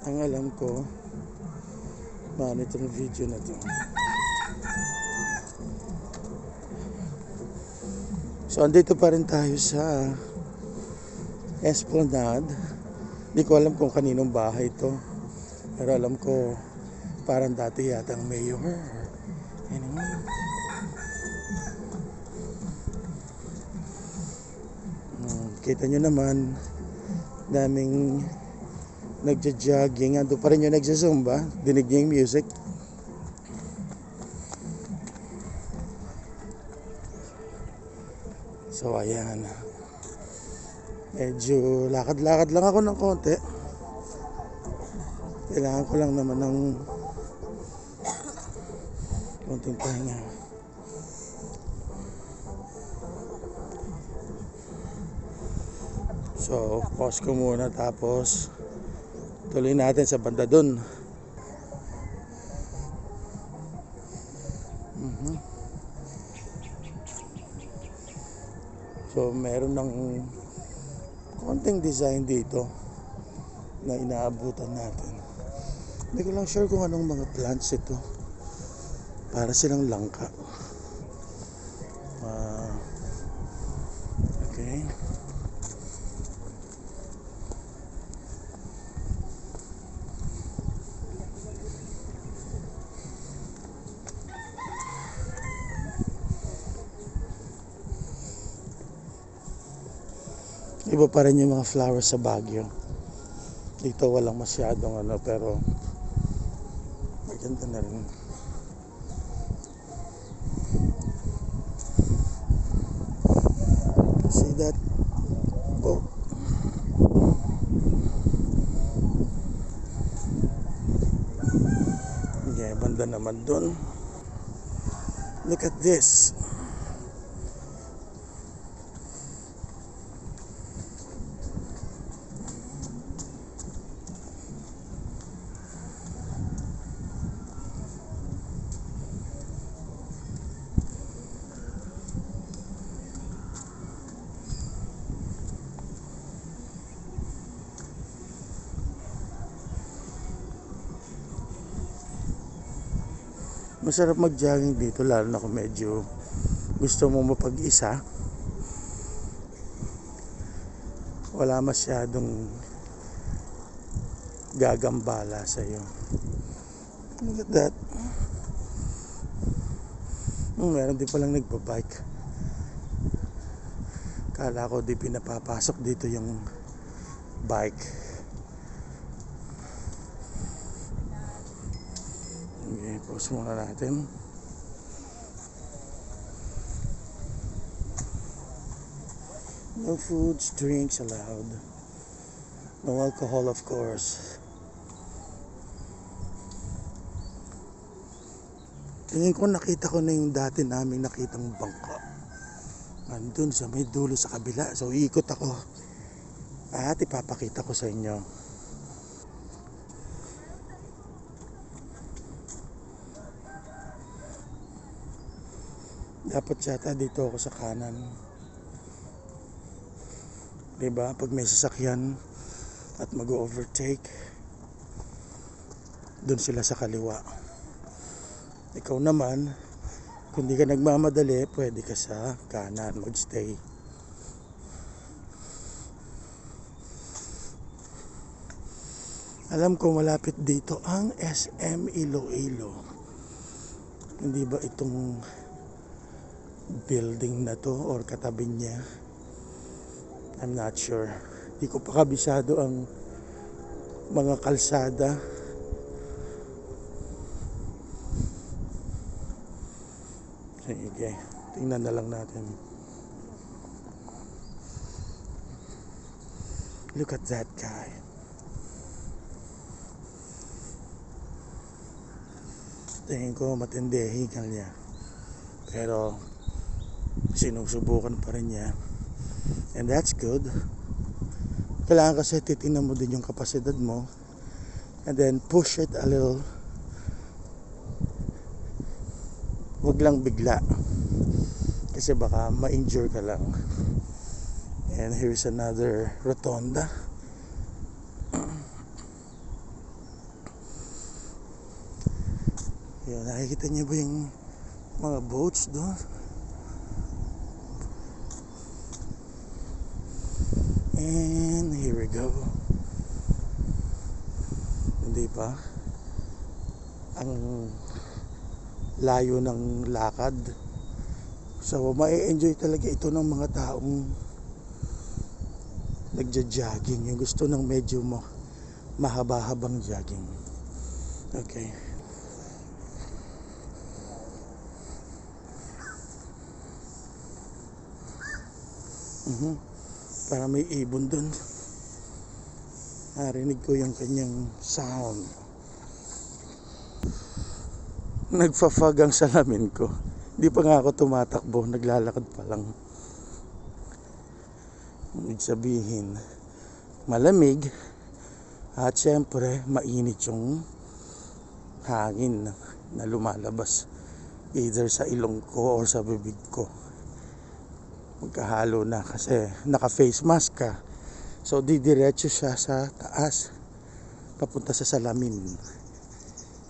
Ang alam ko, paano itong video na to. So, andito pa rin tayo sa Esplanade. Hindi ko alam kung kaninong bahay to. Pero alam ko, parang dati yata ang mayor. Anyway. Kita nyo naman, daming nagja-jogging. Ando pa rin yung nagsa-zumba. Dinig niyo yung music. So ayan, medyo lakad-lakad lang ako ng konti. Kailangan ko lang naman ng konting pahinga. So pause ko muna, tapos tuloy natin sa banda dun. So meron ng konting design dito na inaabutan natin. Hindi ko lang sure kung anong mga plants ito. Para silang langka. Okay. Iba pa rin yung mga flowers sa Baguio. Dito walang masyadong pero maganda na rin. See that boat? Okay, banda naman dun. Look at this. Masarap mag-jogging dito, lalo na kung medyo gusto mo mapag-isa. Wala masyadong gagambala sa iyo. Look at that. Meron din palang nagpa-bike. Kala ko di pinapapasok dito yung bike. Okay, pause muna natin. No foods, drinks allowed. No alcohol, of course. Tingin ko nakita ko na yung dati naming nakitang bangka. Andun sa may dulo sa kabila. So iikot ako. At ipapakita ko sa inyo. Dapat yata dito ako sa kanan. Diba? Pag may sasakyan at mag-overtake, dun sila sa kaliwa. Ikaw naman, kung di ka nagmamadali, pwede ka sa kanan magstay. Alam ko malapit dito ang SM Iloilo. Hindi ba itong building na to or katabi niya? I'm not sure. Di ko pa kabisado ang mga kalsada. Sige, tingnan na lang natin. Look at that guy. Tingin ko matindi hingal niya. Pero sinusubukan pa rin niya. And that's good. Kailangan kasi titingnan mo din yung kapasidad mo. And then push it a little. Huwag lang bigla. Kasi baka ma-injure ka lang. And here's another rotonda. Yun, nakikita niyo ba yung mga boats doon? And here we go. Hindi pa ang layo ng lakad. So ma-enjoy talaga ito ng mga taong nagja-jogging, yung gusto ng medyo mahaba-habang jogging. Okay. Para may ibon dun. Narinig ko yung kanyang sound. Nagfa-fog ang salamin ko. Hindi pa nga ako tumatakbo, naglalakad pa lang. Ibig sabihin, malamig at syempre mainit yung hangin na lumalabas either sa ilong ko or sa bibig ko. Magkahalo na kasi naka-face mask ka. So didiretso siya sa taas papunta sa salamin.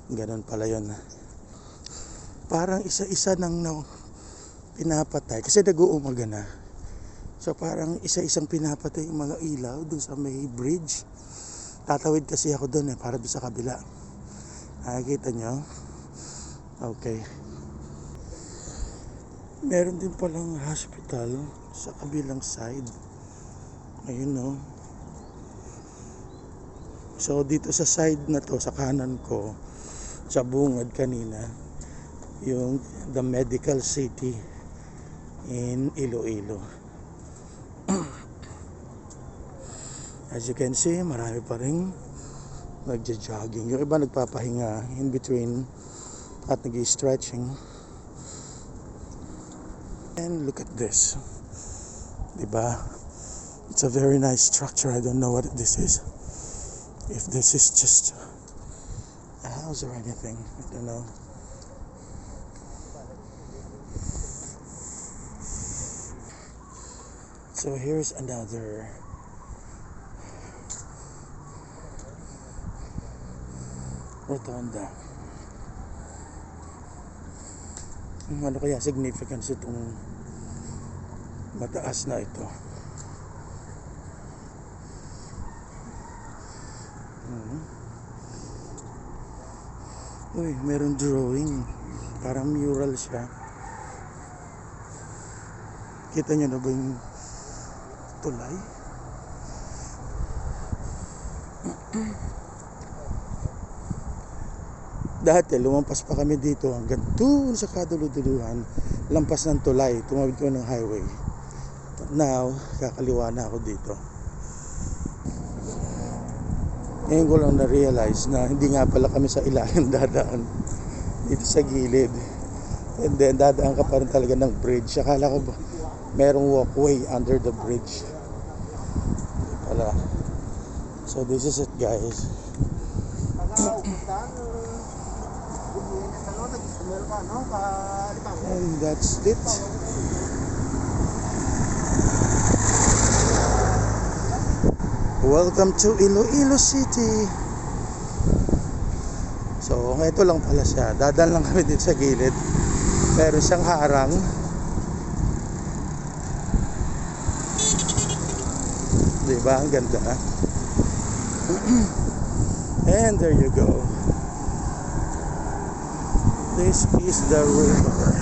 Ganon pala yun. Parang isa-isa nang pinapatay kasi nag-uumaga na. So parang isa-isang pinapatay yung mga ilaw dun sa may bridge. Tatawid kasi ako dun para dun sa kabila. Nakikita nyo? Okay. Meron din palang hospital sa kabilang side. Ayun no. So dito sa side na to, sa kanan ko, sa bungad kanina, yung the medical city in Iloilo. As you can see, marami pa rin nagja-jogging. Yung iba nagpapahinga in between at nag-stretching. And look at this. Diba? It's a very nice structure. I don't know what this is. If this is just a house or anything. I don't know. So here's another rotonda. Ano kaya significance itong mataas na ito? Uy, meron drawing. Parang mural siya. Kita nyo na ba yung tulay? Dati lumampas pa kami dito hanggang doon sa kaduluduluhan, lampas ng tulay, tumawid ko ng highway. Now, kakaliwa na ako dito. Ngayon ko lang na-realize na hindi nga pala kami sa ilalim dadaan, dito sa gilid. And then dadaan ka pa rin talaga ng bridge. Akala ko ba merong walkway under the bridge. Hindi pala. So this is it, guys. And that's it. Welcome to Iloilo City. So ito lang pala siya. Dadaan lang kami dito sa gilid. Meron siyang harang. Diba? Ang ganda. And there you go. This is the river.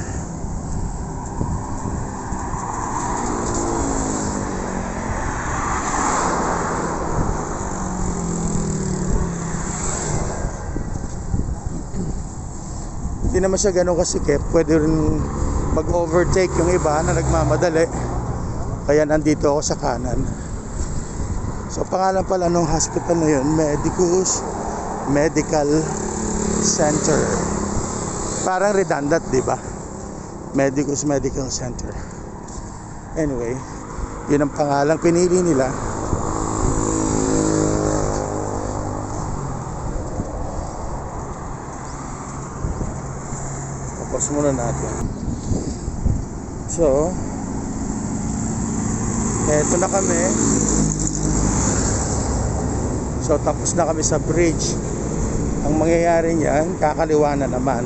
Hindi naman siya ganun kasikip. Pwede rin mag-overtake yung iba na nagmamadali. Kaya nandito ako sa kanan. So pangalan pala nung hospital na yun, Medical Center. Parang redundant, di ba? Medicus Medical Center. Anyway, yun ang pangalang pinili nila. Tapos muna natin. So, eto na kami. So tapos na kami sa bridge. Ang mangyayari niyan, kakaliwa na naman.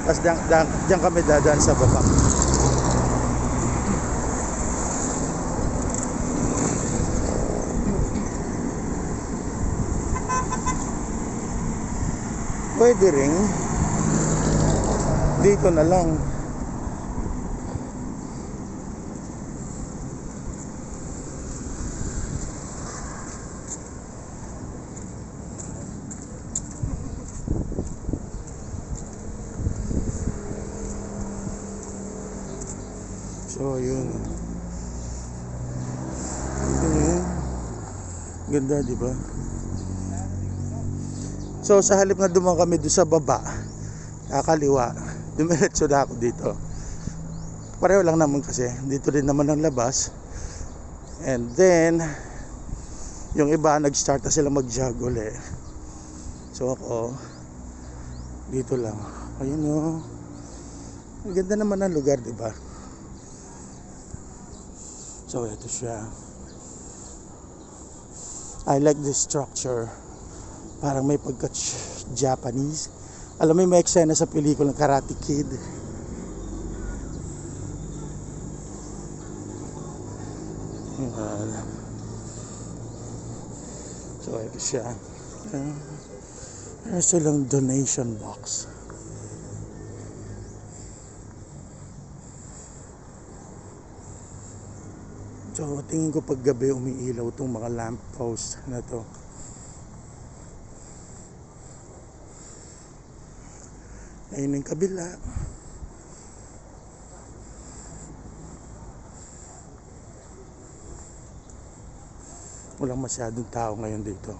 Tapos diyan kami dadaan sa baba. Pwede rin dito na lang. So yun. Ganda, di ba? So sa halip na dumaan kami doon sa baba, kakaliwa, dumiretso na ako dito. Pareho lang naman kasi, dito rin naman ang labas. And then yung iba nag-start na sila mag-jog uli. So ako dito lang. Ayun oh. Ang ganda naman ang lugar, di ba? So ito siya. I like this structure. Parang may pagka-Japanese. Alam mo may eksena sa pelikula ng Karate Kid. So ito siya. Meron silang donation box. So tingin ko pag gabi umiilaw itong mga lamp post na to. Ayun yung kabila. Walang masyadong tao ngayon dito.